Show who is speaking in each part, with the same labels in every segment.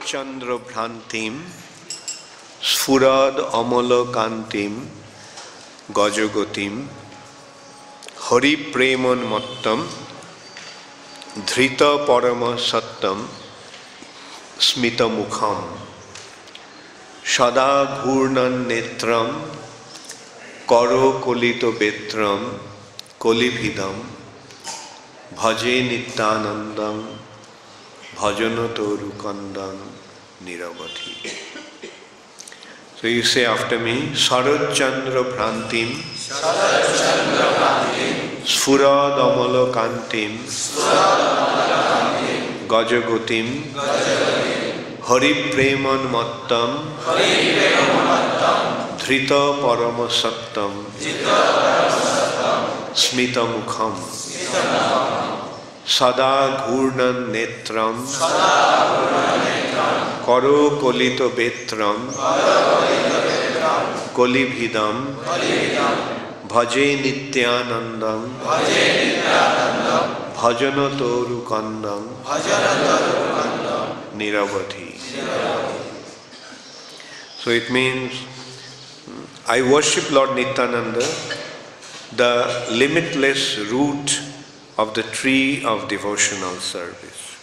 Speaker 1: Chandra Bhrantim Sfurad Amala Kantim Gajagotim Hari Preman Mattam Dhrita Parama Sattam Smita Mukham Sada Ghurnan Netram Karo Kolito Betram Kolibhidam Bhaje Nityanandam Bhajanato Rukandam Niravati. So you say after me, Sarad Chandra Bhrantim Sfurad Amala Kantim Gajagotim Hari Preman Mattam Dhrita Parama Sattam Smita Mukham Sada Ghurnan Netram Karo Kolito Betram Kolibhidam Bhaje Nityanandam Bhajanato Rukandam Niravati. So it means I worship Lord Nityananda, the limitless root of the tree of devotional service.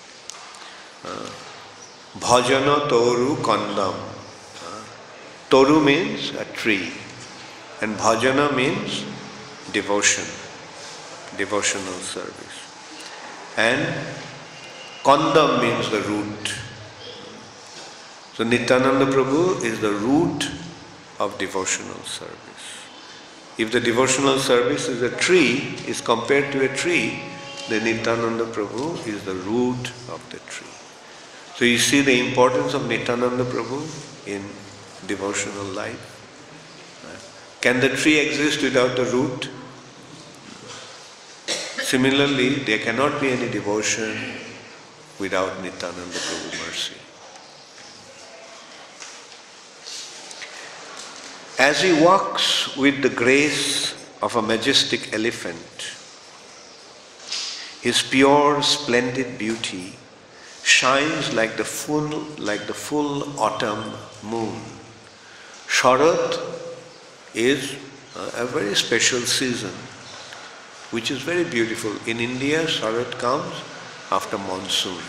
Speaker 1: Bhajana Toru Kandam. Toru means a tree, and bhajana means devotion, devotional service. And Kandam means the root. So Nityananda Prabhu is the root of devotional service. If the devotional service is a tree, is compared to a tree, then Nityananda Prabhu is the root of the tree. So you see the importance of Nityananda Prabhu in devotional life. Can the tree exist without the root? Similarly, there cannot be any devotion without Nityananda Prabhu mercy. As he walks with the grace of a majestic elephant, his pure, splendid beauty shines like the full autumn moon. Sharat is a very special season, which is very beautiful. In India, Sharat comes after monsoon.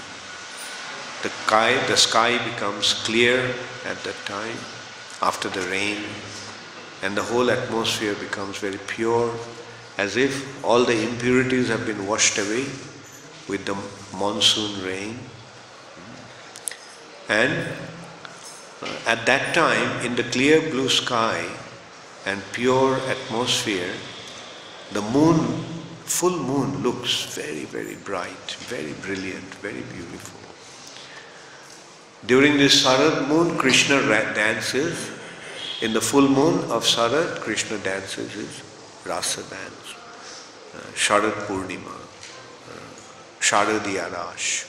Speaker 1: The sky becomes clear at that time, after the rain, and the whole atmosphere becomes very pure, as if all the impurities have been washed away with the monsoon rain. And at that time, in the clear blue sky and pure atmosphere, the moon, full moon, looks very, very bright, very brilliant, very beautiful. During this Sharad moon, Krishna dances. In the full moon of Sharad, Krishna dances his Rasa dance, Sharad Purnima, Sharadiya Rash.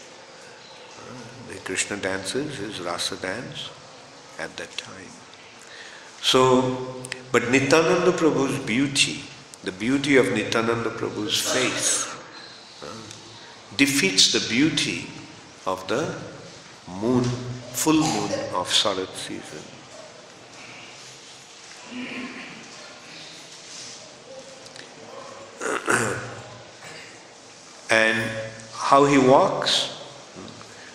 Speaker 1: Krishna dances his Rasa dance at that time. So, but Nityananda Prabhu's beauty, the beauty of Nityananda Prabhu's face, defeats the beauty of the moon, full moon of Sharad season. And how he walks,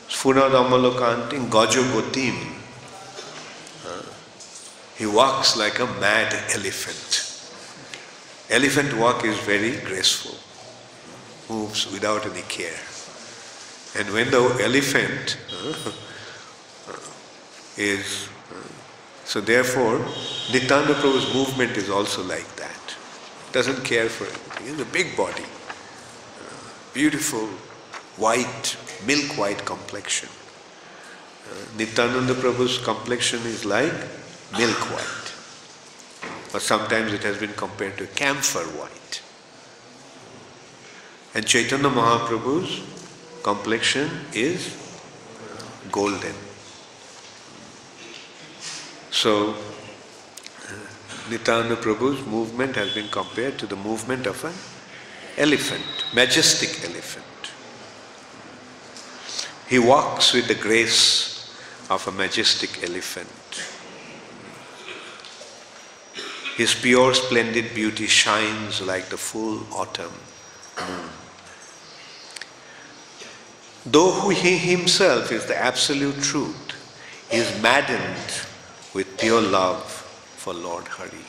Speaker 1: Sfurad Amalokantim Gajagotim. He walks like a mad elephant. Elephant walk is very graceful, moves without any care. And when the elephant is, so therefore, Nityananda Prabhu's movement is also like that. Doesn't care for anything. He has a big body, beautiful, white, milk white complexion. Nityananda Prabhu's complexion is like milk white. Or sometimes it has been compared to camphor white. And Chaitanya Mahaprabhu's complexion is golden. So, Nityananda Prabhu's movement has been compared to the movement of an elephant, majestic elephant. He walks with the grace of a majestic elephant. His pure, splendid beauty shines like the full autumn moon. Though he himself is the absolute truth, he is maddened with pure love for Lord Hari.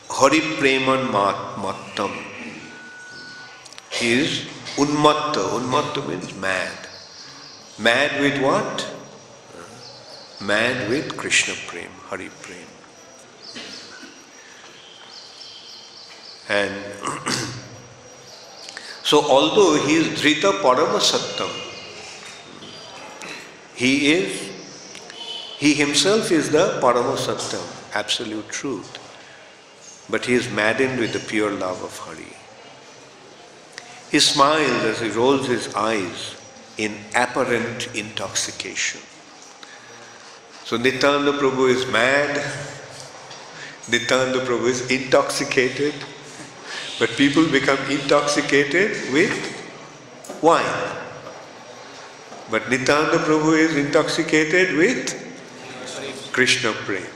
Speaker 1: Hari Preman Mattam. He is unmatta. Unmatta means mad. Mad with what? Mad with Krishna Prem, Hari Prem. And so although he is Dhrita Paramasattam, he himself is the Paramasattam, absolute truth. But he is maddened with the pure love of Hari. He smiles as he rolls his eyes in apparent intoxication. So Nityananda Prabhu is mad, Nityananda Prabhu is intoxicated, but people become intoxicated with wine. But Nityananda Prabhu is intoxicated with Krishna Prem.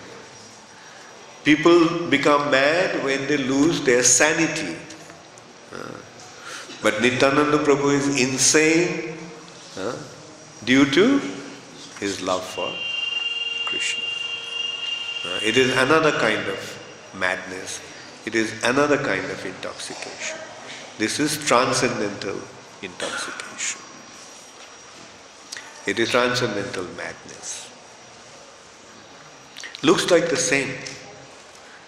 Speaker 1: People become mad when they lose their sanity. But Nityananda Prabhu is insane due to his love for Krishna. It is another kind of madness. It is another kind of intoxication. This is transcendental intoxication. It is transcendental madness. Looks like the same.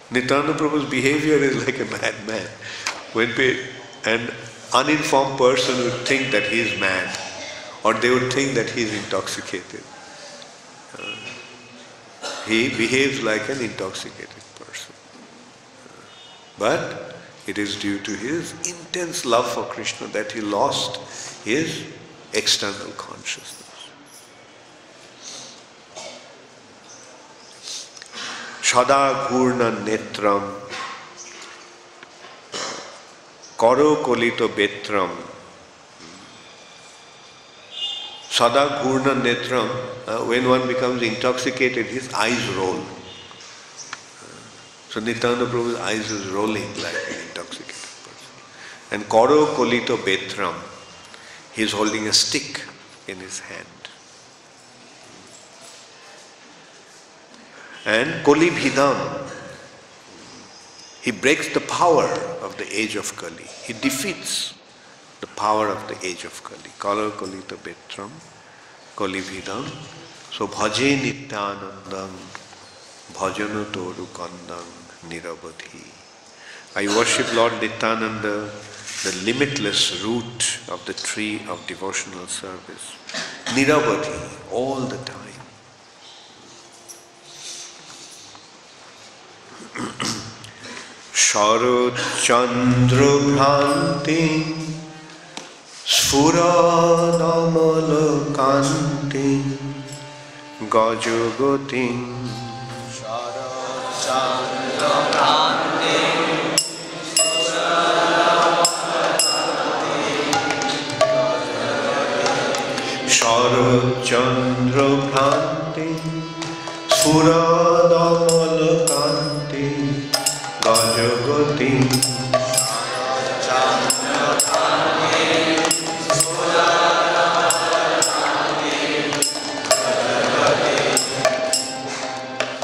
Speaker 1: Nityananda Prabhu's behavior is like a madman. When an uninformed person would think that he is mad, or they would think that he is intoxicated. He behaves like an intoxicated person. But it is due to his intense love for Krishna that he lost his external consciousness. Sada Gurna Netram Karo Kolito Betram. Sada Gurna Netram, when one becomes intoxicated, his eyes roll. So Nityananda Prabhu's eyes is rolling like an intoxicated person. And Karo Kolito Betram, he is holding a stick in his hand. And Koli Bhidam, he breaks the power of the age of Kali. He defeats the power of the age of Kali. Kala Kalita Betram, Kali Bhidam. So Bhaje Nityanandam, Bhajana Toru Kandam, Nirabadhi. I worship Lord Nityananda, the limitless root of the tree of devotional service. Nirabadhi, all the time. Sharad Chandra Bhranti Sfuradamala Kanti Gajagati
Speaker 2: Sharad Chandra Bhranti
Speaker 1: Sharad Chandra Bhranti Sfuradamala Kanti Gajagati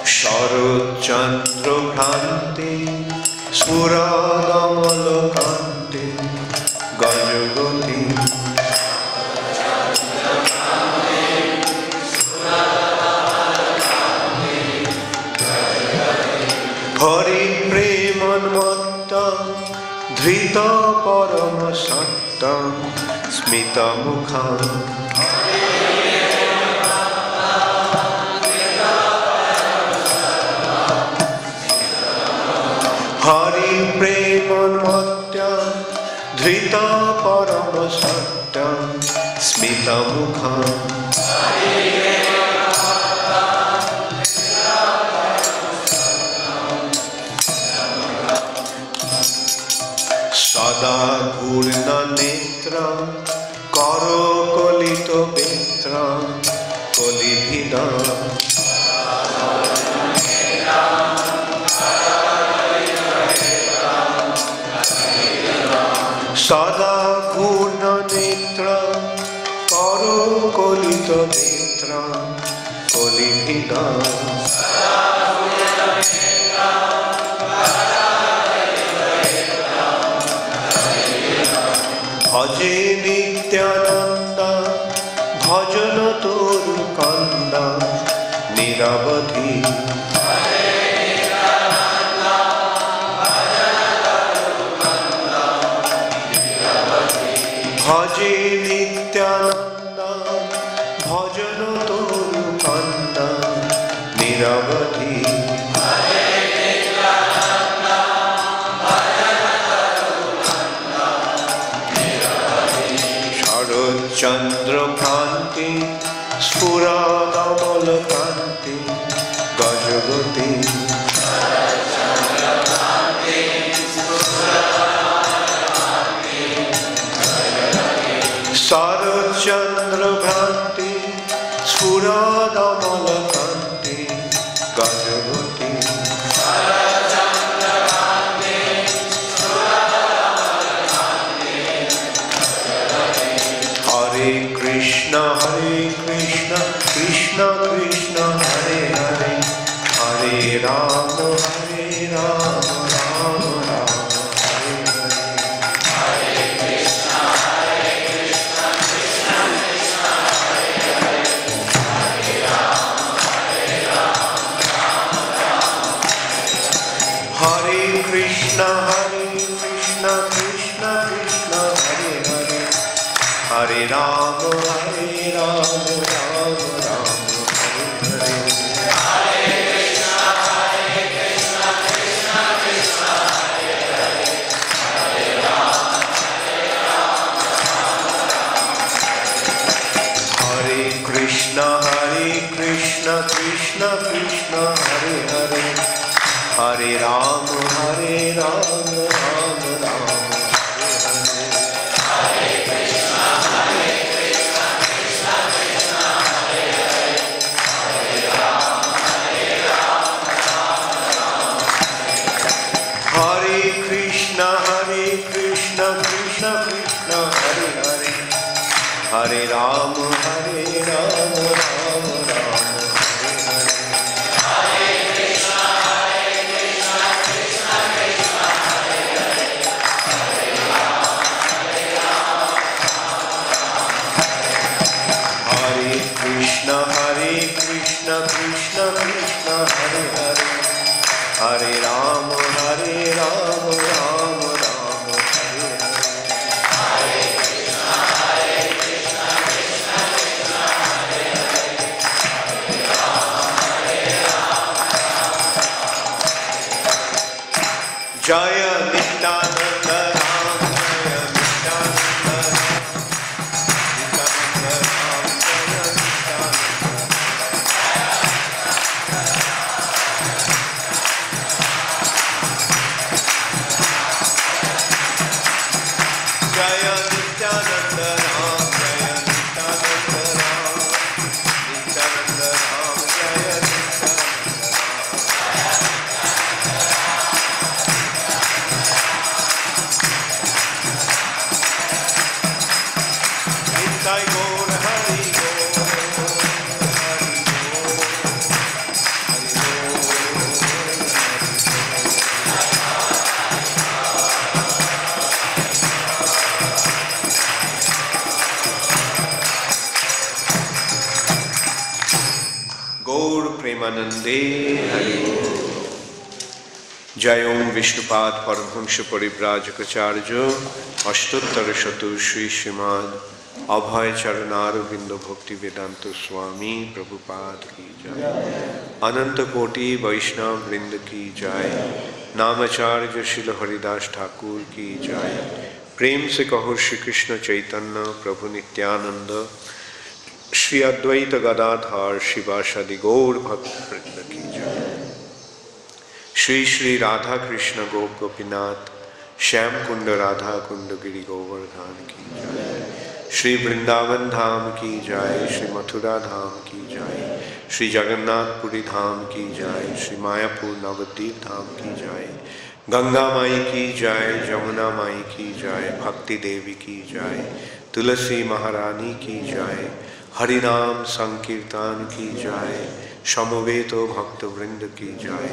Speaker 1: Sharad Chandra Bhranti Sfuradamala Kanti Gajagati Hari Premanmattam Dhrita Paramasattam Smita Mukham Hari Premanmattam Dhrita Paramasattam Smita Mukham Sada Gurna नेत्रं करो कलित बेत्रं कलिभिदं सदा पूर्ण नेत्रं करो कलित बेत्रं कलिभिदं भजे नित्यानंद भजन तोरु कंद निरवधि भजे नित्यानंद भजन तोरु कंद निरवधि चंद्र कांति स्फुरदमल कांति गजगति शरचंद्र भ्रांति स्फुरदमल कांति गजगति Hare Krishna, Krishna Krishna, Hare Hare, Hare Rama, Rama Rama, Hare Hare. Hare Krishna, Krishna Krishna, Hare Hare, Hare Rama, Rama Rama, Hare Krishna, Krishna Krishna, Hare Hare, Hare Rama, Rama Rama, Hare Hare. Hare Krishna, Krishna Krishna, Hare Hare, Hare Rama, Hare Krishna, Krishna Krishna, Hare Hare, Hare Rama, Rama Rama, Hare Hare. Hare Krishna, Krishna Krishna, Hare Hare, Hare Rama, Hare Krishna, Krishna Krishna, Hare Hare, Hare Rama, Rama Rama, Hare Hare. Hare Krishna, Krishna Krishna, Hare Hare, Hare Rama, Hare Krishna, Krishna Krishna, Hare Hare, Hare Rama, Rama Rama, Hare Hare. Hare Krishna, Krishna Krishna, Hare Hare, Hare Rama, Jaya Nityananda Ram, Jaya Nityananda Ram, Nityananda Ram, Jaya Nityananda Ram, Jaya Nityananda Ram, Nityananda Ram, Jaya Nityananda Ram. Nitai Gaur Hari Gaur, Hari Gaur, Hari Gaur Premanande Hari. Jai Om Vishnupad Paramhamsa Parivrajakacarya Ashtottar Shatu Shri Srimad Abhay Charanaruvindo Bhakti Vedanta Swami Prabhupada Ki Jai, Ananta Koti Vaishnav Vrinda Ki Jai, Namacharya Srila Haridas Thakur Ki Jai, Prem Se Kaho Shri Krishna Chaitanya Prabhu Nityananda Shri Advaita Gadadhar Shivasadi Gaur Bhakti Vrinda Ki Jai, Shri Shri Radha Krishna Gop Gopinath Shyam कुंड राधा कुंड गिरि गोवर्धन की जय, श्री वृंदावन धाम की जय, श्री मथुरा धाम की जय, श्री जगन्नाथपुरी धाम की जय, श्री मायापुर नवद्वीप धाम की जय, गंगा माई की जय, जमुना माई की जय, भक्ति देवी की जय, तुलसी महारानी की जय, हरिनाम संकीर्तन की जय, समवेत भक्त वृंद की जय,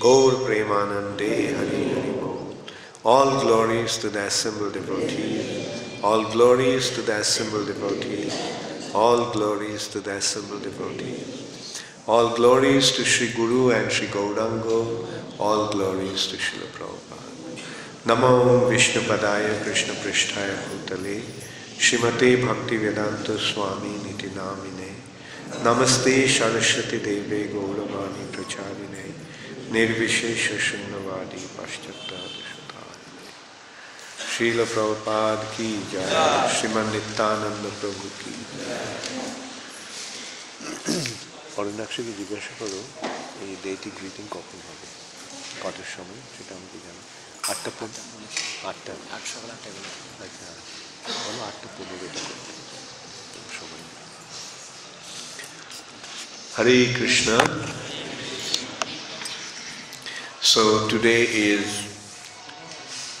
Speaker 1: गौर प्रेमानंदे हरि हरि बोल। All glories to the assembled devotees, all glories to the assembled devotees, all glories to the assembled devotees, all glories to Sri Guru and Sri Gauranga, all glories to Srila Prabhupada. Namo Vishnu Padaya Krishna Prishtaya Bhutale, Shrimate Bhakti Vedanta Swami Niti Namine, Namaste Saraswati Deve Gauravani Pracharine, Nirvishesha Shunnavadi Paschata. Srila Prabhupada की जय, श्रीमन नित्यानंद प्रभु की जय। অরণ্যাক্ষীকে জিজ্ঞাসা করো এই ডেটি greeting কখন হবে, কটার সময়, সেটা আমাকে জানো। 8টা 8 সকাল 8টা বেলা। আচ্ছা বলো 8:15 সময়। হরে Krishna. So today is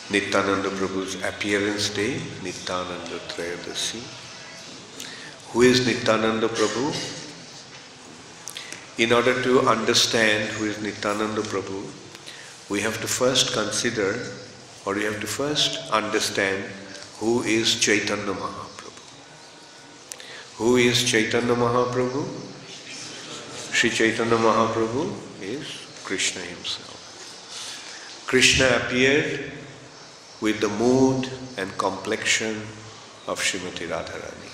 Speaker 1: Nityananda Prabhu's appearance day, Nityananda Trayodasi. Who is Nityananda Prabhu? In order to understand who is Nityananda Prabhu, we have to first consider, or we have to first understand who is Chaitanya Mahaprabhu. Who is Chaitanya Mahaprabhu? Sri Chaitanya Mahaprabhu is Krishna himself. Krishna appeared with the mood and complexion of Srimati Radharani.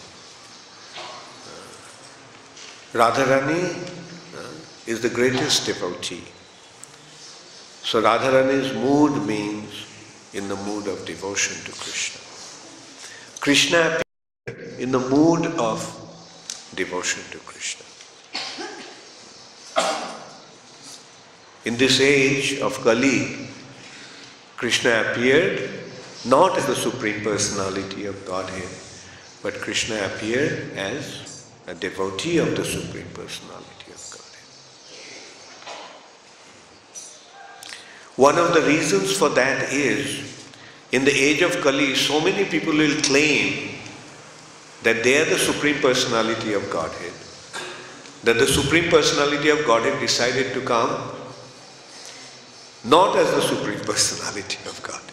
Speaker 1: Radharani is the greatest devotee. So Radharani's mood means in the mood of devotion to Krishna. Krishna appeared in the mood of devotion to Krishna. In this age of Kali, Krishna appeared not as the Supreme Personality of Godhead, but Krishna appeared as a devotee of the Supreme Personality of Godhead. One of the reasons for that is, in the age of Kali, so many people will claim that they are the Supreme Personality of Godhead, that the Supreme Personality of Godhead decided to come not as the Supreme Personality of God.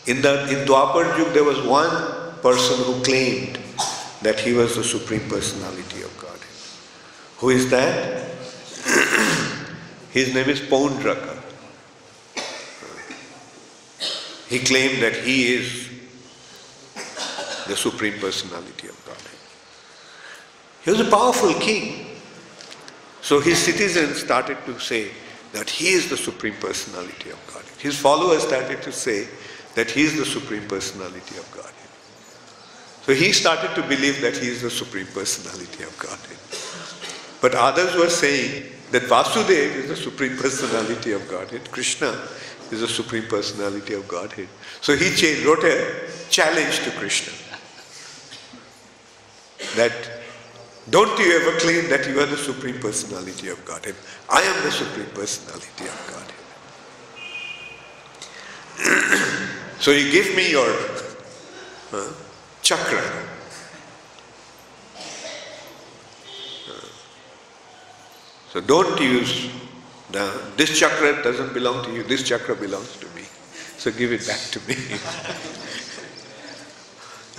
Speaker 1: In Dwapar Yug, there was one person who claimed that he was the Supreme Personality of God. Who is that? His name is Paundraka. He claimed that he is the Supreme Personality of God. He was a powerful king. So his citizens started to say that he is the Supreme Personality of Godhead. His followers started to say that he is the Supreme Personality of Godhead. So he started to believe that he is the Supreme Personality of Godhead. But others were saying that Vasudeva is the Supreme Personality of Godhead, Krishna is the Supreme Personality of Godhead. So he wrote a challenge to Krishna, that don't you ever claim that you are the Supreme Personality of Godhead. I am the Supreme Personality of Godhead. So you give me your chakra. So don't use this chakra doesn't belong to you, this chakra belongs to me. So give it back to me.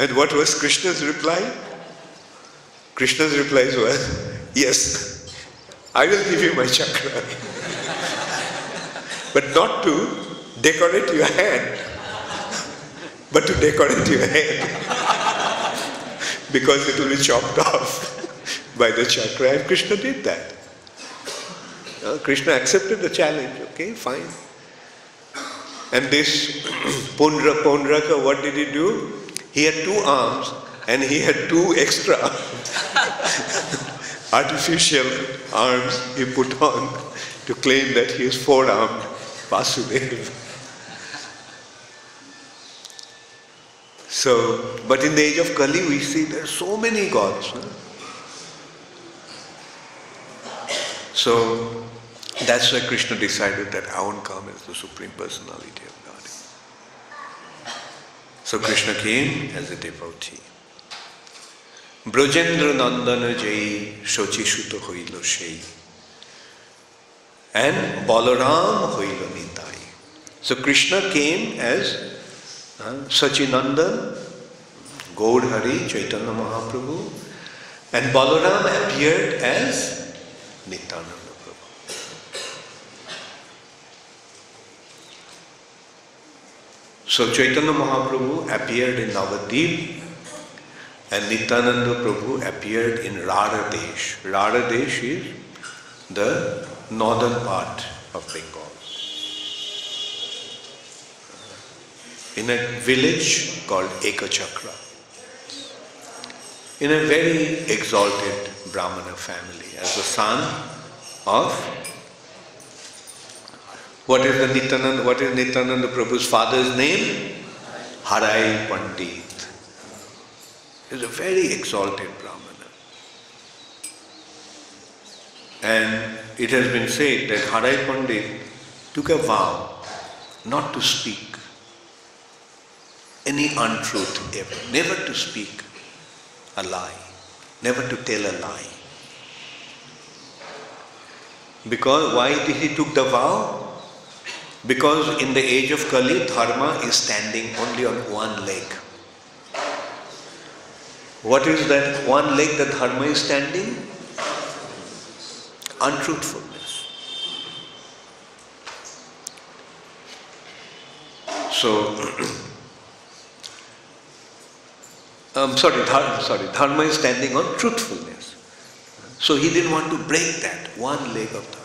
Speaker 1: And what was Krishna's reply? Krishna's reply was, yes, I will give you my chakra, but not to decorate your hand, but to decorate your head, because it will be chopped off by the chakra. And Krishna did that. Krishna accepted the challenge, okay, fine. And this Paundraka, what did he do? He had 2 arms and he had 2 extra artificial arms he put on to claim that he is 4-armed Vasudeva. So, but in the age of Kali we see there are so many gods. So, that's why Krishna decided that I won't come as the Supreme Personality of God. So Krishna came as a devotee. Brajendra Nandana Jai Shochi Shuta Hoilo Shei. And Balaram Hoilo Nitai. So Krishna came as Sachinandan, Gaur Hari, Chaitanya Mahaprabhu, and Balaram appeared as Nityananda Prabhu. So Chaitanya Mahaprabhu appeared in Navadvip and Nityananda Prabhu appeared in Raradesh. Raradesh is the northern part of Bengal. In a village called Ekachakra. In a very exalted Brahmana family, as the son of what is Nityananda Prabhu's father's name? Harai Pandit. He is a very exalted Brahmana. And it has been said that Harai Pandit took a vow not to speak any untruth ever, never to speak a lie, never to tell a lie. Because why did he took the vow? Because in the age of Kali, Dharma is standing only on one leg. What is that one leg that Dharma is standing? Untruthfulness. So, Dharma is standing on truthfulness. So he didn't want to break that one leg of Dharma.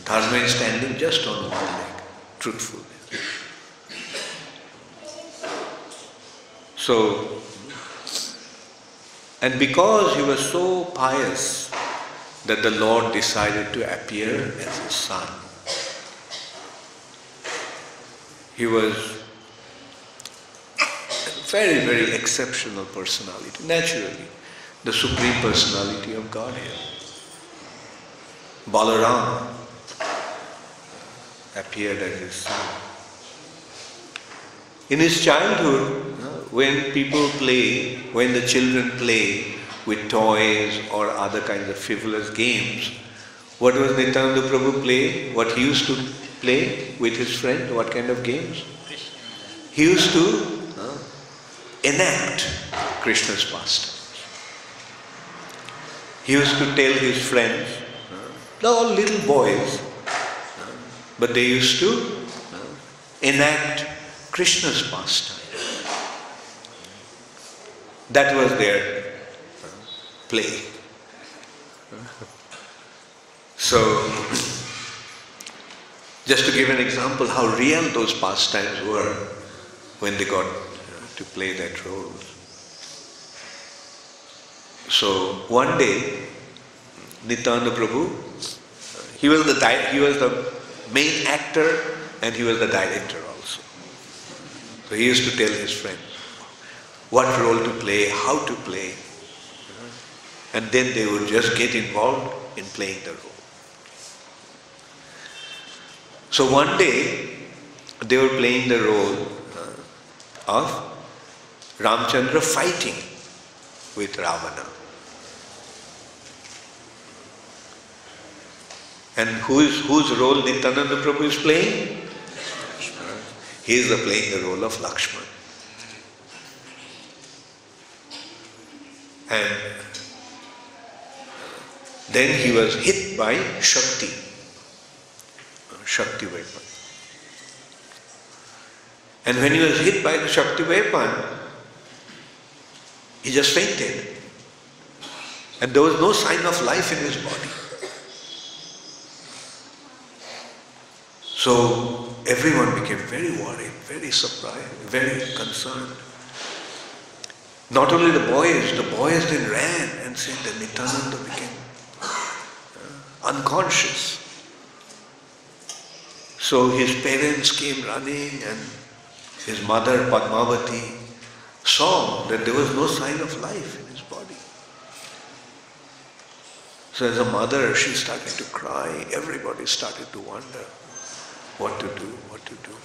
Speaker 1: Dharma is standing just on one leg, truthfulness. So, and because he was so pious that the Lord decided to appear as his son, he was very, very exceptional personality, naturally, the Supreme Personality of Godhead. Balaram appeared as his son. In his childhood, when the children play with toys or other kinds of frivolous games, what was Nityananda Prabhu play? What he used to play with his friend? What kind of games? He used to enact Krishna's pastimes. He used to tell his friends, they're all little boys, but they used to enact Krishna's pastime. That was their play. So, just to give an example how real those pastimes were when they got to play that role. So one day, Nityananda Prabhu, he was the main actor and he was the director also. So he used to tell his friends what role to play, how to play, and then they would just get involved in playing the role. So one day, they were playing the role of Ramchandra fighting with Ravana. And whose role Nityananda Prabhu is playing? He is playing the role of Lakshman. And then he was hit by Shakti weapon. And when he was hit by the Shakti weapon, he just fainted. And there was no sign of life in his body. So everyone became very worried, very surprised, very concerned. Not only the boys then ran and said that Nityananda became unconscious. So his parents came running, and his mother Padmavati saw that there was no sign of life in his body. So as a mother, she started to cry. Everybody started to wonder what to do, what to do.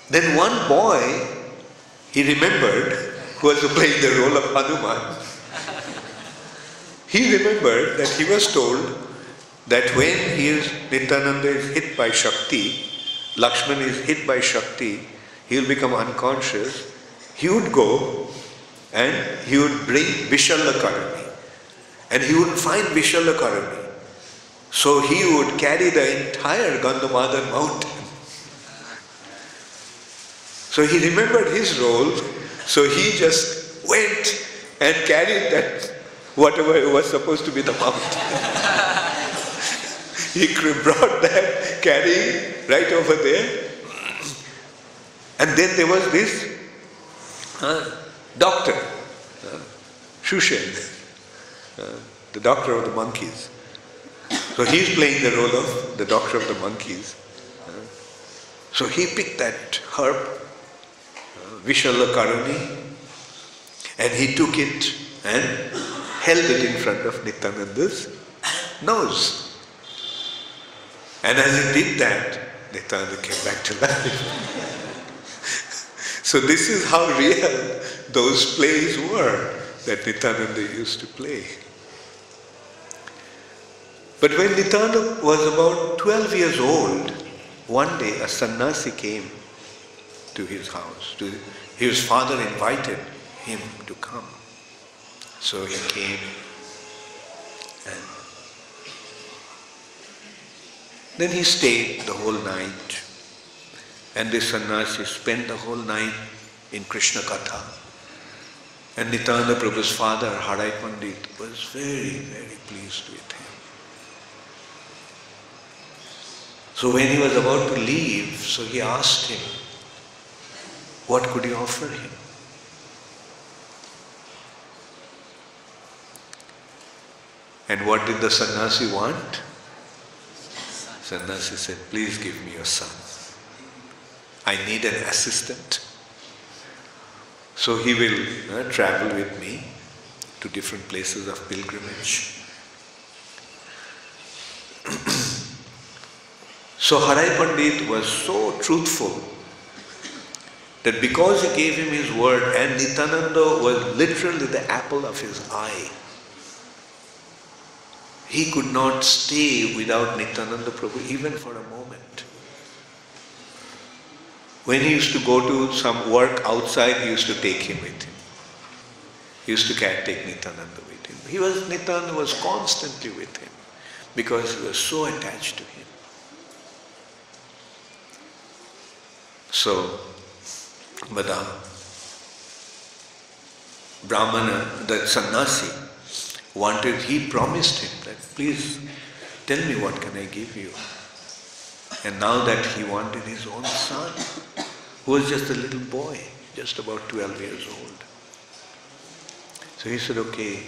Speaker 1: Then one boy, he remembered, who was playing the role of Hanuman. He remembered that he was told that when Nityananda is hit by Shakti, Lakshman is hit by Shakti, he will become unconscious. He would go and he would bring Vishalakarani. And he wouldn't find Vishalakarani. So he would carry the entire Gandhamadhan mountain. So he remembered his role, so he just went and carried that, whatever was supposed to be the mountain. He brought that, carrying right over there. And then there was this doctor, Shushan, the doctor of the monkeys. So he's playing the role of the doctor of the monkeys. So he picked that herb, Vishalakarani, and he took it and held it in front of Nityananda's nose. And as he did that, Nityananda came back to life. So this is how real those plays were that Nityananda used to play. But when Nityananda was about 12 years old, one day a sannyasi came to his house. His father invited him to come. So he came, and then he stayed the whole night. And this sannyasi spent the whole night in Krishna Katha. And Nityananda Prabhu's father, Harai Pandit, was very, very pleased with him. So when he was about to leave, so he asked him, what could he offer him? And what did the sannyasi want? Sannyasi said, please give me your son. I need an assistant. So he will travel with me to different places of pilgrimage. So Harai Pandit was so truthful that because he gave him his word, and Nityananda was literally the apple of his eye, he could not stay without Nityananda Prabhu even for a moment. When he used to go to some work outside, he used to take him with him. He used to take Nityananda with him. Nityananda was constantly with him because he was so attached to him. So, Madam, Brahmana, the sannyasi, he promised him that, please tell me what can I give you. And now that he wanted his own son, who was just a little boy, just about 12 years old. So he said, okay,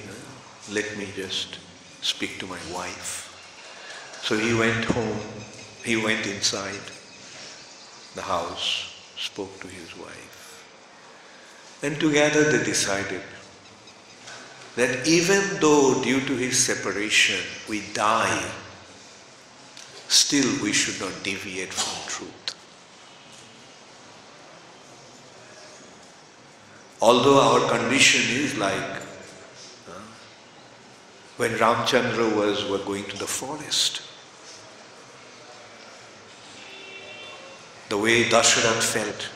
Speaker 1: let me just speak to my wife. So he went home, he went inside the house, spoke to his wife. And together they decided that even though due to his separation we die, still we should not deviate from truth. Although our condition is like when Ramchandra were going to the forest, the way Dasharath felt.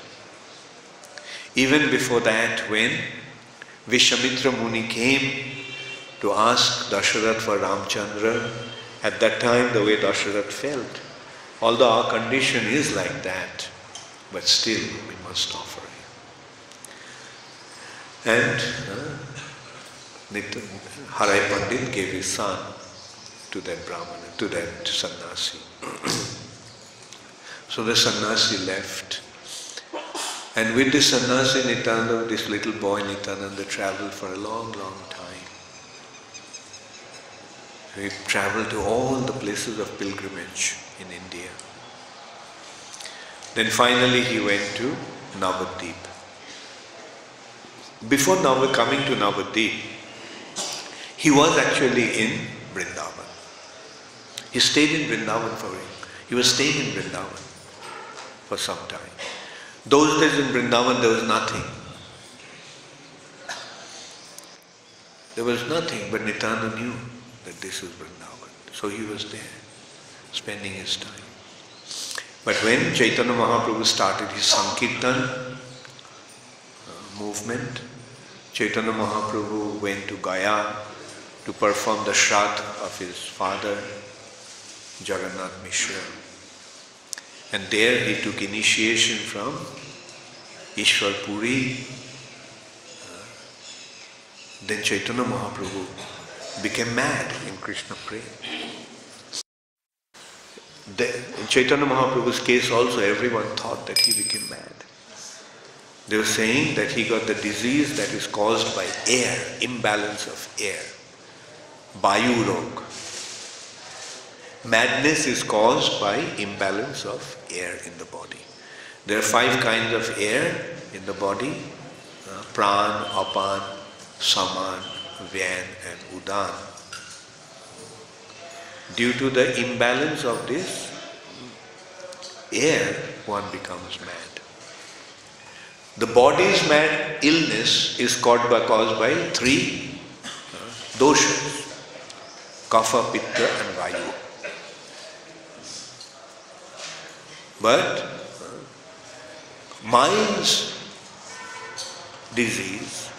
Speaker 1: Even before that, when Vishwamitra Muni came to ask Dasharath for Ramchandra, at that time the way Dasharath felt, although our condition is like that, but still we must offer him. And Harai Pandit gave his son to that Brahmana, to that sannyasi. So the sannyasi left. And with the sannyasi, Nityananda, this little boy Nityananda, traveled for a long, long time. He traveled to all the places of pilgrimage in India. Then finally he went to Navadvip. Before coming to Navadvip, he was actually in Vrindavan. He stayed in Vrindavan he was staying in Vrindavan for some time. Those days in Vrindavan there was nothing. There was nothing, but Nityananda knew that this is Vrindavan. So he was there, spending his time. But when Chaitanya Mahaprabhu started his Sankirtan movement, Chaitanya Mahaprabhu went to Gaya to perform the Shraddha of his father, Jagannath Mishra. And there he took initiation from Ishwar Puri. Then Chaitanya Mahaprabhu became mad in Krishna prema. In Chaitanya Mahaprabhu's case also, everyone thought that he became mad. They were saying that he got the disease that is caused by air, imbalance of air, Vayu Rog. Madness is caused by imbalance of air in the body. There are 5 kinds of air in the body, Pran, Apan, Saman, Vyan and Udan. Due to the imbalance of this air, one becomes mad. The body's mad illness is caused by 3 doshas, Kapha, Pitta and Vayu. But mind's disease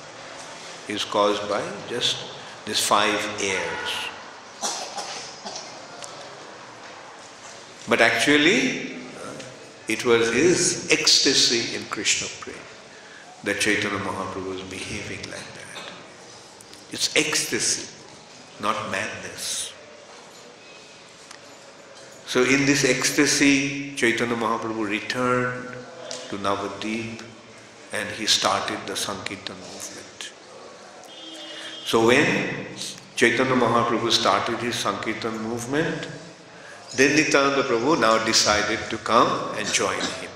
Speaker 1: is caused by just these 5 airs. But actually, it was his ecstasy in Krishna prema that Chaitanya Mahaprabhu was behaving like that. It's ecstasy, not madness. So in this ecstasy, Chaitanya Mahaprabhu returned to Navadvip and he started the Sankirtan movement. So when Chaitanya Mahaprabhu started his Sankirtan movement, then Nityananda Prabhu now decided to come and join him.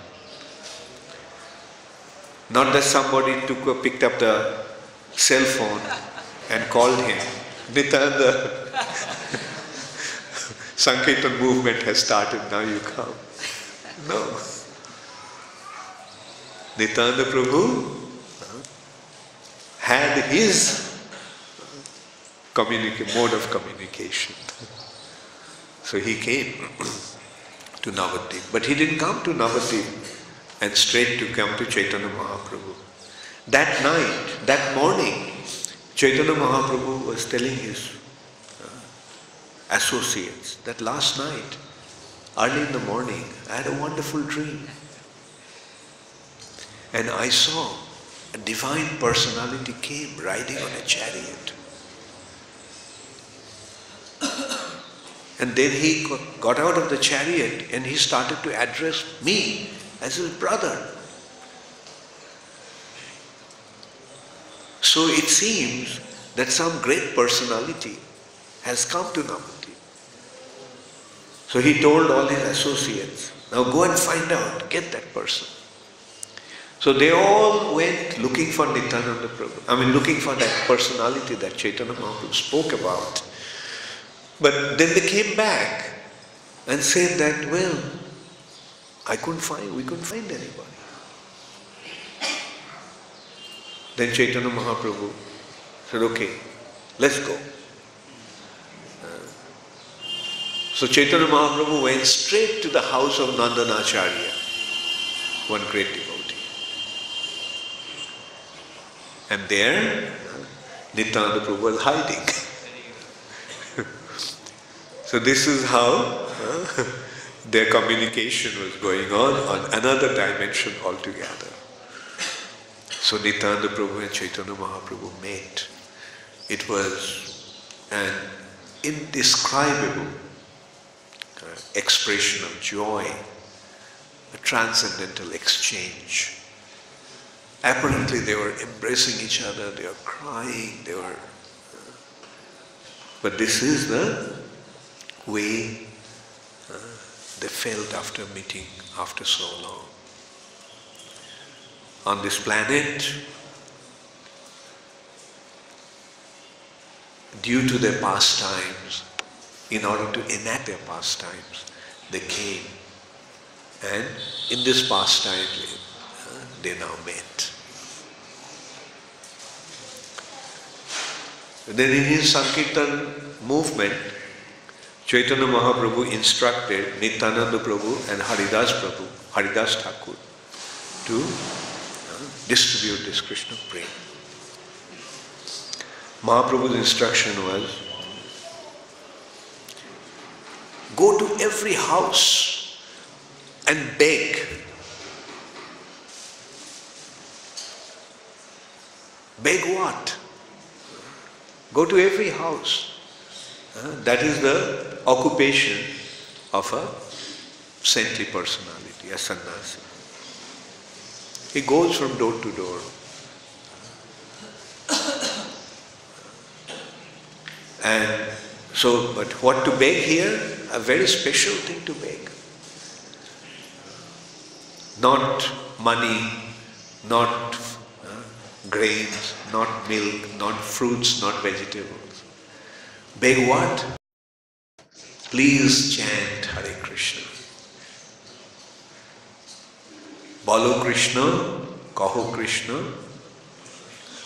Speaker 1: Not that somebody picked up the cell phone and called him, Nityananda, Sankirtan movement has started, now you come. No. Nityananda Prabhu had his mode of communication. So he came to Navadvip. But he didn't come to Navadvip and straight to come to Chaitanya Mahaprabhu. That night, that morning, Chaitanya Mahaprabhu was telling his associates that last night, early in the morning, I had a wonderful dream. And I saw a divine personality came riding on a chariot. And then he got out of the chariot and he started to address me as his brother. So it seems that some great personality has come to Navadvip. So he told all his associates, now go and find out, get that person. So they all went looking for Nityananda Prabhu, looking for that personality that Chaitanya Mahaprabhu spoke about. But then they came back and said that, well, we couldn't find anybody. Then Chaitanya Mahaprabhu said, okay, let's go. So Chaitanya Mahaprabhu went straight to the house of Nandanacharya, one great devotee. And there, Nityananda Prabhu was hiding. So this is how their communication was going on another dimension altogether. So Nityananda Prabhu and Chaitanya Mahaprabhu met. It was an indescribable expression of joy, a transcendental exchange. Apparently they were embracing each other, they were crying, they were But this is the way they felt after meeting after so long. On this planet, due to their pastimes, in order to enact their pastimes, they came. And in this pastime, they now met. Then in his Sankirtan movement, Chaitanya Mahaprabhu instructed Nityananda Prabhu and Haridas Thakur, to distribute this Krishna prema. Mahaprabhu's instruction was, go to every house and beg. Beg what? Go to every house. That is the occupation of a saintly personality, a sannyasi. He goes from door to door. And so, but what to beg here? A very special thing to beg. Not money, not grains, not milk, not fruits, not vegetables. Beg what? Please chant Hare Krishna. Bolo Krishna, Kaho Krishna,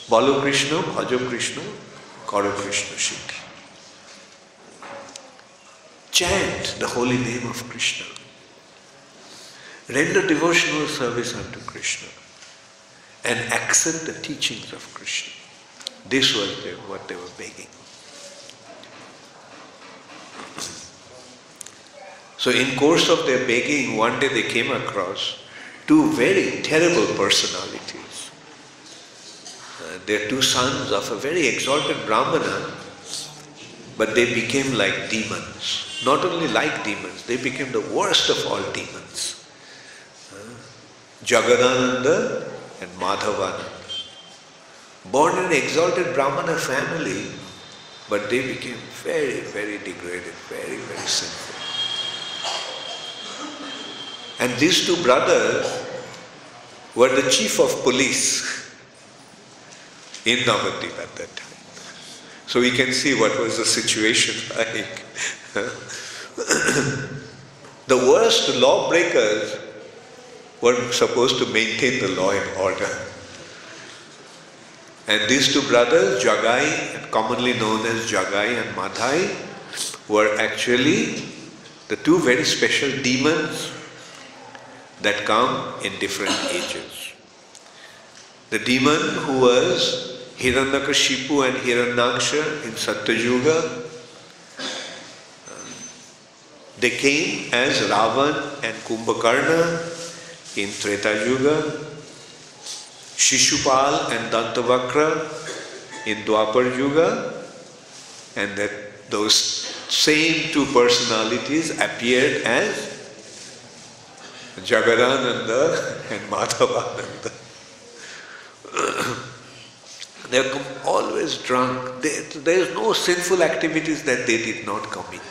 Speaker 1: Bolo Krishna, Bhajo Krishna, Karo Krishna Siddhi. Chant the holy name of Krishna. Render devotional service unto Krishna and accept the teachings of Krishna. This was what they were begging. So in course of their begging, one day they came across two very terrible personalities. They are two sons of a very exalted Brahmana, but they became like demons. Not only like demons, they became the worst of all demons. Jagadananda and Madhavananda. Born in an exalted Brahmana family, but they became very, very degraded, very, very sinful. And these two brothers were the chief of police in Navadvip at that time. So we can see what was the situation like. The worst lawbreakers were supposed to maintain the law and order. And these two brothers, Jagai, commonly known as Jagai and Madhai, were actually the two very special demons that come in different ages. The demon who was Hiranyakashipu and Hiranyaksha in Satyayuga, they came as Ravan and Kumbhakarna in Treta Yuga, Shishupal and Dantavakra in Dwapar Yuga, and that those same two personalities appeared as Jagadananda and Madhavananda. They are always drunk. There is no sinful activities that they did not commit.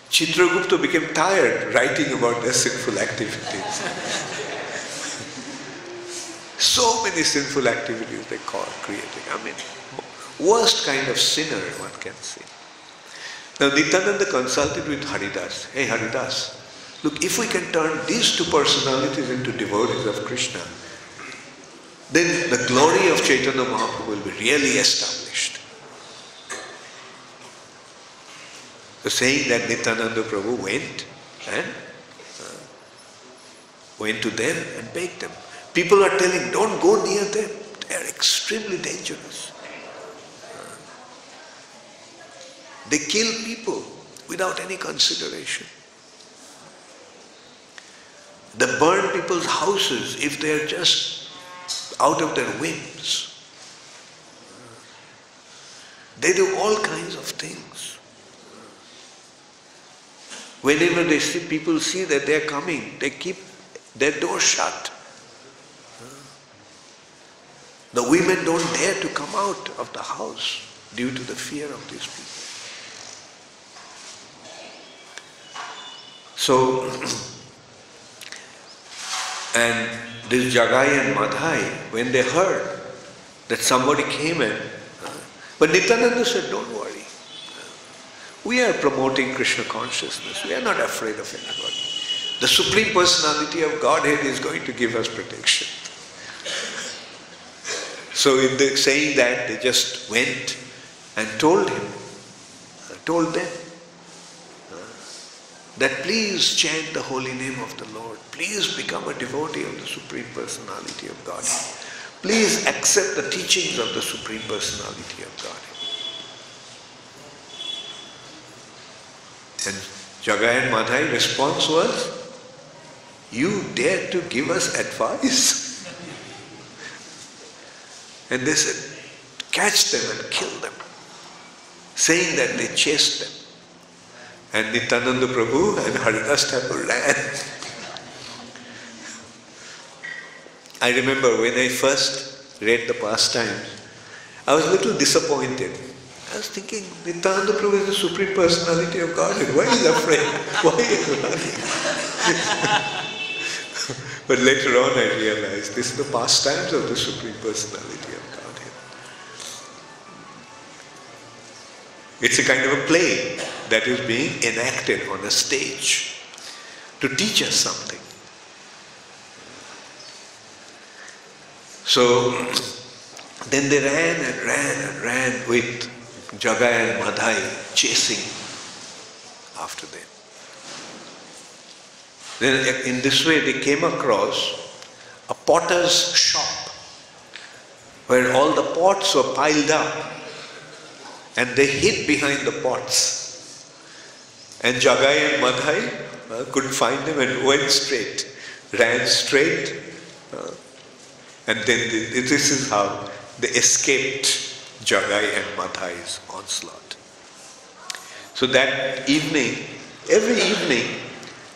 Speaker 1: Chitragupta became tired writing about their sinful activities. So many sinful activities they creating. I mean, worst kind of sinner one can say. Now Nityananda consulted with Haridas. Hey Haridas, look, if we can turn these two personalities into devotees of Krishna, then the glory of Chaitanya Mahaprabhu will be really established. So saying that, Nityananda Prabhu went to them and begged them. People are telling, don't go near them. They are extremely dangerous. They kill people without any consideration. They burn people's houses if they are just out of their whims. They do all kinds of things. Whenever they see people see that they are coming, they keep their door shut. The women don't dare to come out of the house due to the fear of these people. So, and this Jagai and Madhai, when they heard that somebody came in, but Nityananda said, don't worry. We are promoting Krishna consciousness. We are not afraid of anybody. The Supreme Personality of Godhead is going to give us protection. So in the saying that, they just went and told them that please chant the holy name of the Lord. Please become a devotee of the Supreme Personality of Godhead. Please accept the teachings of the Supreme Personality of Godhead. And Jagai and Madhai's response was, you dare to give us advice? And they said, catch them and kill them, saying that they chased them. And Nityananda Prabhu and Haridas Thakur ran. I remember when I first read the pastimes, I was a little disappointed. I was thinking, Nityananda Prabhu is the Supreme Personality of Godhead. Why is he afraid? Why is he running? But later on I realized this is the pastimes of the Supreme Personality of Godhead. It's a kind of a play that is being enacted on a stage to teach us something. So then they ran and ran and ran with Jagai and Madhai chasing after them. Then in this way they came across a potter's shop where all the pots were piled up and they hid behind the pots. And Jagai and Madhai couldn't find them and went straight, ran straight. And then this is how they escaped Jagai and Madhai's onslaught. So that evening, every evening,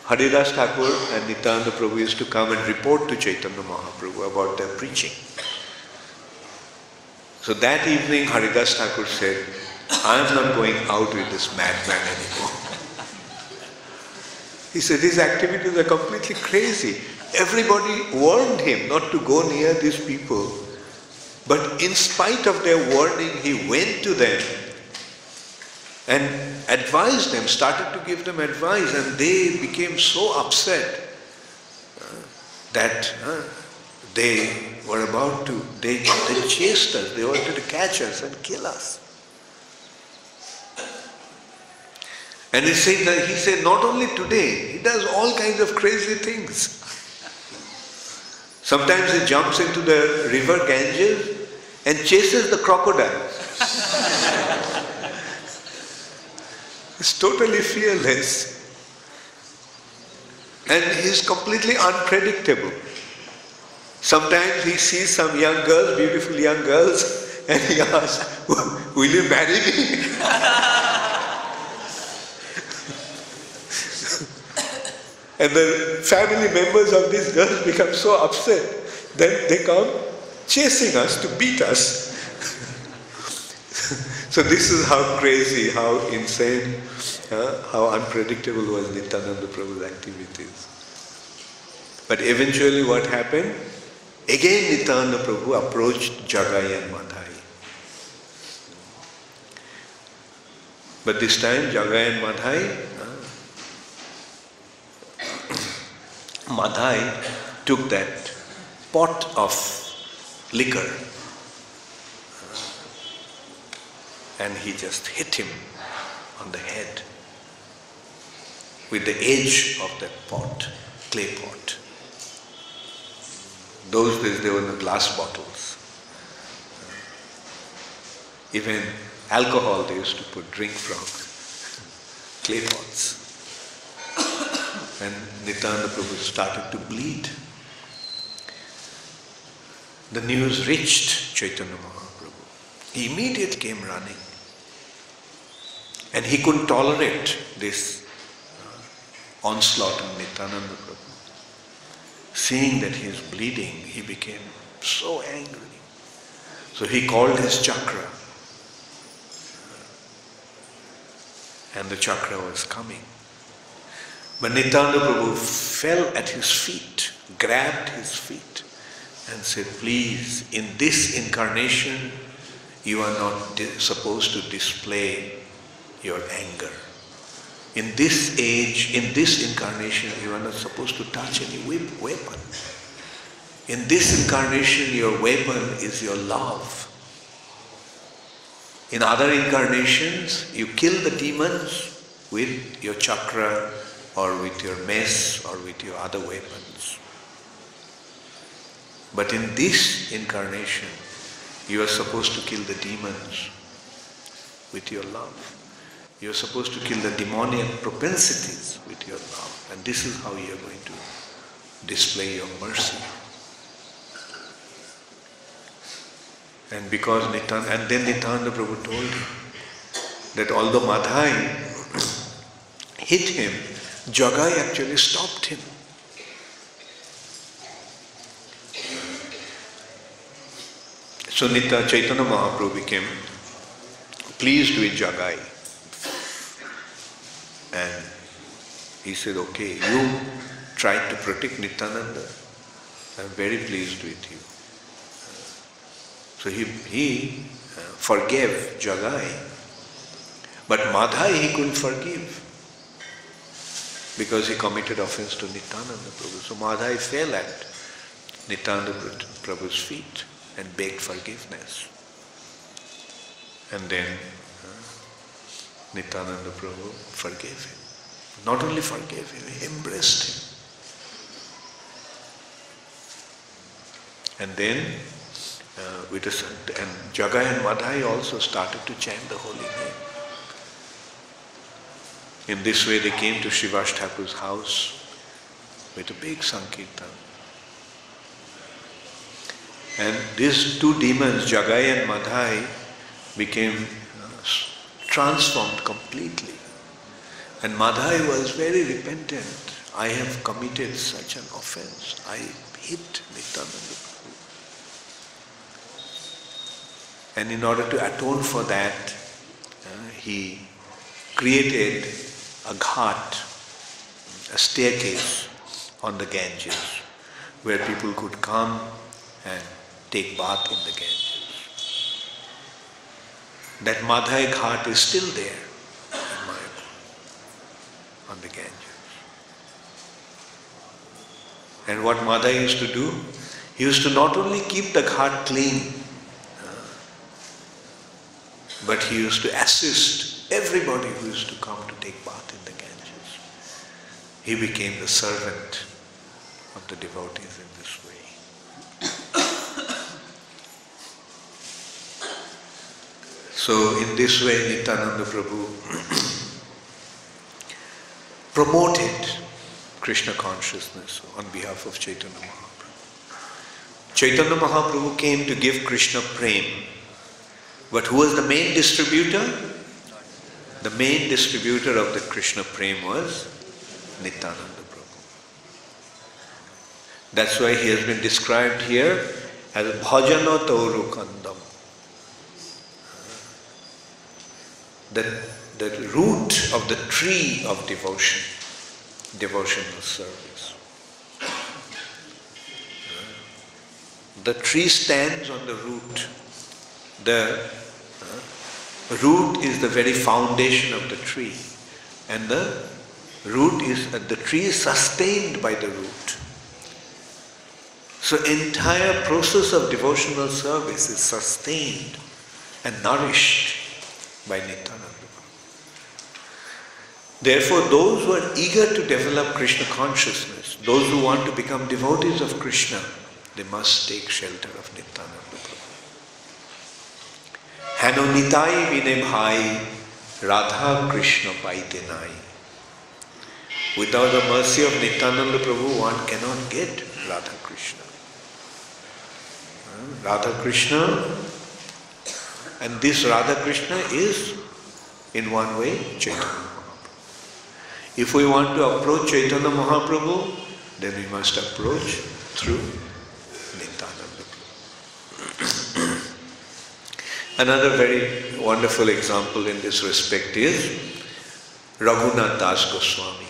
Speaker 1: Haridas Thakur and Nityananda Prabhu used to come and report to Chaitanya Mahaprabhu about their preaching. So that evening Haridas Thakur said, I am not going out with this madman anymore. He said, his activities are completely crazy. Everybody warned him not to go near these people. But in spite of their warning, he went to them and advised them, started to give them advice, and they became so upset that they were about to, they chased us, they wanted to catch us and kill us. And he said not only today, he does all kinds of crazy things. Sometimes he jumps into the river Ganges and chases the crocodiles. He's totally fearless. And he's completely unpredictable. Sometimes he sees some young girls, beautiful young girls, and he asks, will you marry me? And the family members of these girls become so upset that they come chasing us to beat us. So this is how crazy, how insane, how unpredictable was Nityananda Prabhu's activities. But eventually what happened? Again Nityananda Prabhu approached Jagai and Madhai. But this time Jagai and Madhai took that pot of liquor and he just hit him on the head with the edge of that pot, clay pot. Those days they were in the glass bottles. Even alcohol they used to put drink from clay pots. And Nityananda Prabhu started to bleed. The news reached Chaitanya Mahaprabhu. He immediately came running. And he couldn't tolerate this onslaught on Nityananda Prabhu. Seeing that he is bleeding, he became so angry. So he called his chakra, and the chakra was coming. But Nityananda Prabhu fell at his feet, grabbed his feet and said, please, in this incarnation, you are not supposed to display your anger. In this age, in this incarnation, you are not supposed to touch any weapon. In this incarnation, your weapon is your love. In other incarnations, you kill the demons with your chakra or with your mace or with your other weapons. But in this incarnation, you are supposed to kill the demons with your love. You are supposed to kill the demonic propensities with your love. And this is how you are going to display your mercy. And because then Nityananda Prabhu told him that although Madhai hit him, Jagai actually stopped him. So Chaitanya Mahaprabhu became pleased with Jagai. And he said, okay, you tried to protect Nityananda. I am very pleased with you. So he forgave Jagai. But Madhai he couldn't forgive because he committed offense to Nityananda Prabhu. So Madhai fell at Nityananda Prabhu's feet and begged forgiveness. And then Nityananda Prabhu forgave him. Not only forgave him, he embraced him. And then and Jagai and Madhai also started to chant the holy name. In this way they came to Srivas Thakur's house with a big Sankirtan. And these two demons, Jagai and Madhai, became transformed completely. And Madhai was very repentant. I have committed such an offense. I hit Nityananda Prabhu. And in order to atone for that, he created a ghat, a staircase on the Ganges, where people could come and take bath in the Ganges. That Madhai Ghat is still there in Mayapur, on the Ganges. And what Madhai used to do, he used to not only keep the ghat clean, but he used to assist everybody who used to come to take bath in the Ganges. He became the servant of the devotees in this way. So in this way Nityananda Prabhu promoted Krishna consciousness on behalf of Chaitanya Mahaprabhu. Chaitanya Mahaprabhu came to give Krishna prem. But who was the main distributor? The main distributor of the Krishna prem was Nityananda Prabhu. That's why he has been described here as Bhajana Tauru Kandam. The root of the tree of devotion, devotional service. The tree stands on the root. The root is the very foundation of the tree, and the tree is sustained by the root. So entire process of devotional service is sustained and nourished by Nityananda. Therefore, those who are eager to develop Krishna consciousness, those who want to become devotees of Krishna, they must take shelter of Nityananda Prabhu. Hano nitai vine bhai, Radha Krishna paite nai. Without the mercy of Nityananda Prabhu, one cannot get Radha Krishna. Radha Krishna, and this Radha Krishna is, in one way, Chaitanya Mahaprabhu. If we want to approach Chaitanya Mahaprabhu, then we must approach through Nityananda Prabhu. Another very wonderful example in this respect is Raghunath Das Goswami,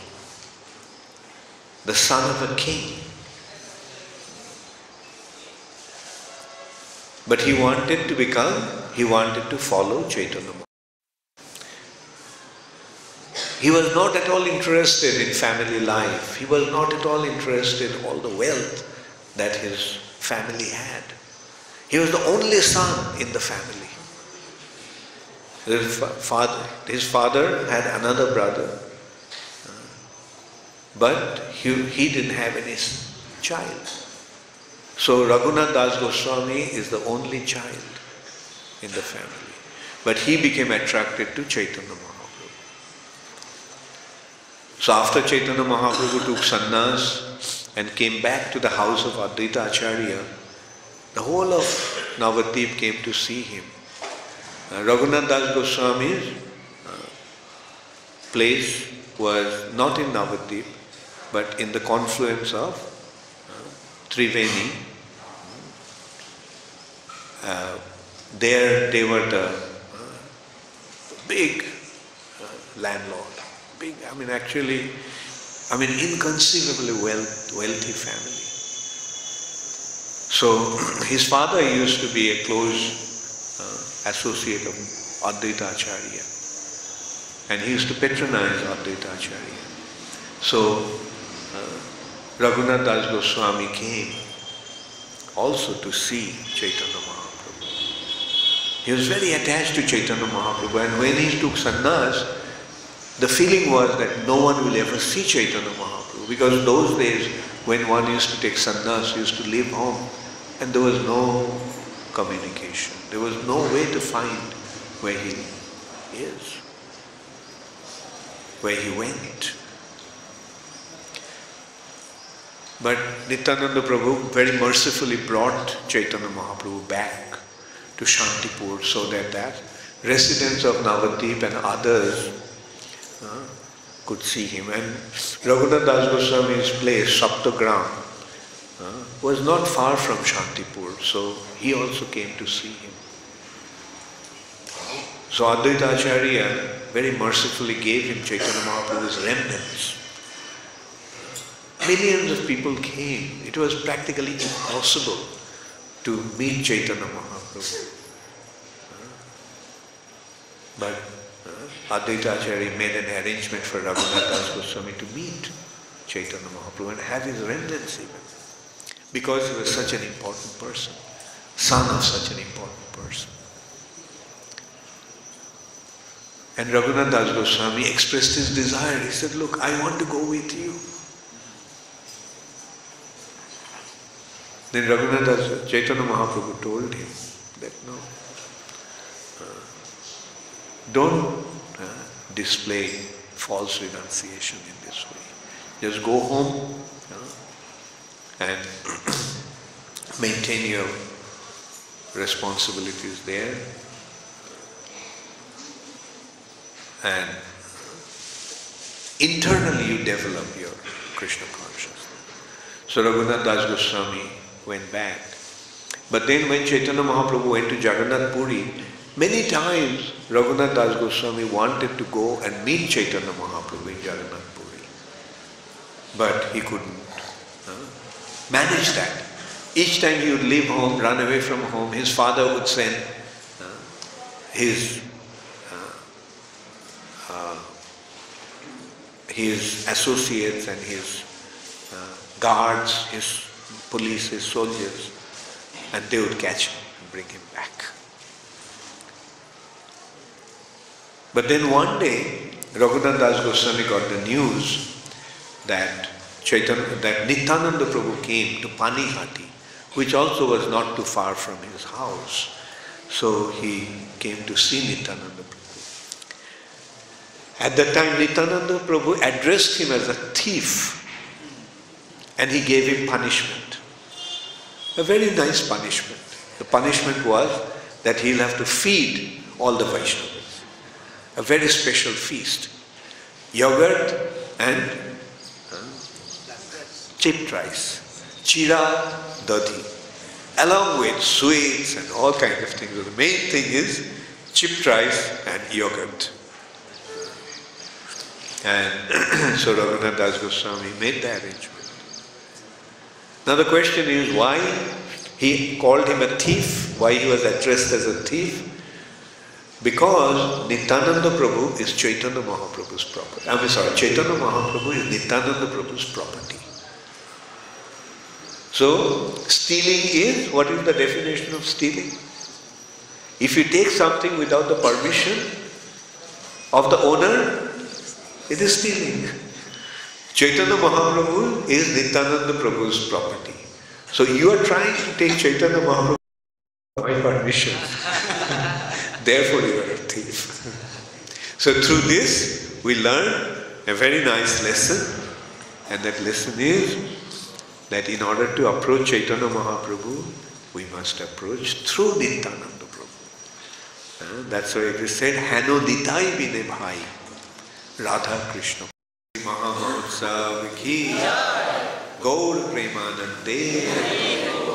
Speaker 1: the son of a king. But he wanted to follow Chaitanya Mahaprabhu. He was not at all interested in family life. He was not at all interested in all the wealth that his family had. He was the only son in the family. His father had another brother, but he didn't have any child. So Raghunath Das Goswami is the only child in the family. But he became attracted to Chaitanya Mahaprabhu. So after Chaitanya Mahaprabhu took sannyas and came back to the house of Advaita Acharya, the whole of Navadvip came to see him. Raghunath Das Goswami's place was not in Navadvip, but in the confluence of Triveni. There they were the big landlord. Inconceivably wealthy family. So his father used to be a close associate of Advaita Acharya, and he used to patronize Advaita Acharya. So Raghunath Das Goswami came also to see Chaitanya Mahaprabhu. He was very attached to Chaitanya Mahaprabhu, and when he took sannyas, the feeling was that no one will ever see Chaitanya Mahaprabhu, because those days when one used to take sannyas, he used to leave home and there was no communication. There was no way to find where he is, where he went. But Nityananda Prabhu very mercifully brought Chaitanya Mahaprabhu back to Shantipur so that residents of Navadvip and others could see him. And Raghunath Das Goswami's place, Saptagram, was not far from Shantipur, so he also came to see him. So Advaita Acharya very mercifully gave him Chaitanya Mahaprabhu's remnants. Millions of people came. It was practically impossible to meet Chaitanya Mahaprabhu. But Advaita Acharya made an arrangement for Raghunath Das Goswami to meet Chaitanya Mahaprabhu and have his remnants even. Because he was such an important person, son of such an important person. And Raghunath Das Goswami expressed his desire. He said, "Look, I want to go with you." Then Chaitanya Mahaprabhu told him that no, don't display false renunciation in this way. Just go home and maintain your responsibilities there, and internally you develop your Krishna consciousness. So Raghunath Das Goswami went back. But then when Chaitanya Mahaprabhu went to Jagannath Puri, many times Raghunath Das Goswami wanted to go and meet Chaitanya Mahaprabhu in Jagannath Puri. But he couldn't manage that. Each time he would leave home, run away from home, his father would send his associates and his guards, his police, his soldiers, and they would catch him and bring him back. But then one day, Raghunath Das Goswami got the news that Nityananda Prabhu came to Panihati, which also was not too far from his house. So he came to see Nityananda Prabhu. At that time, Nityananda Prabhu addressed him as a thief, and he gave him punishment. A very nice punishment. The punishment was that he'll have to feed all the Vaishnavas. A very special feast. Yogurt and chipped rice. Chira dadhi. along with sweets and all kinds of things. So the main thing is chipped rice and yogurt. And so Raghunath Das Goswami made the arrangement. Now the question is why he called him a thief, why he was addressed as a thief? Because Nityananda Prabhu is Chaitanya Mahaprabhu's property. Chaitanya Mahaprabhu is Nityananda Prabhu's property. So, stealing is, what is the definition of stealing? If you take something without the permission of the owner, it is stealing. Chaitanya Mahaprabhu is Nityananda Prabhu's property. So you are trying to take Chaitanya Mahaprabhu without my permission. Therefore you are a thief. So through this we learn a very nice lesson, and that lesson is that in order to approach Chaitanya Mahaprabhu, we must approach through Nityananda Prabhu. That's why it is said, Hano Ditai Bine Bhai, Radha Krishna. Mahamahotsav ki Gaur Premanande.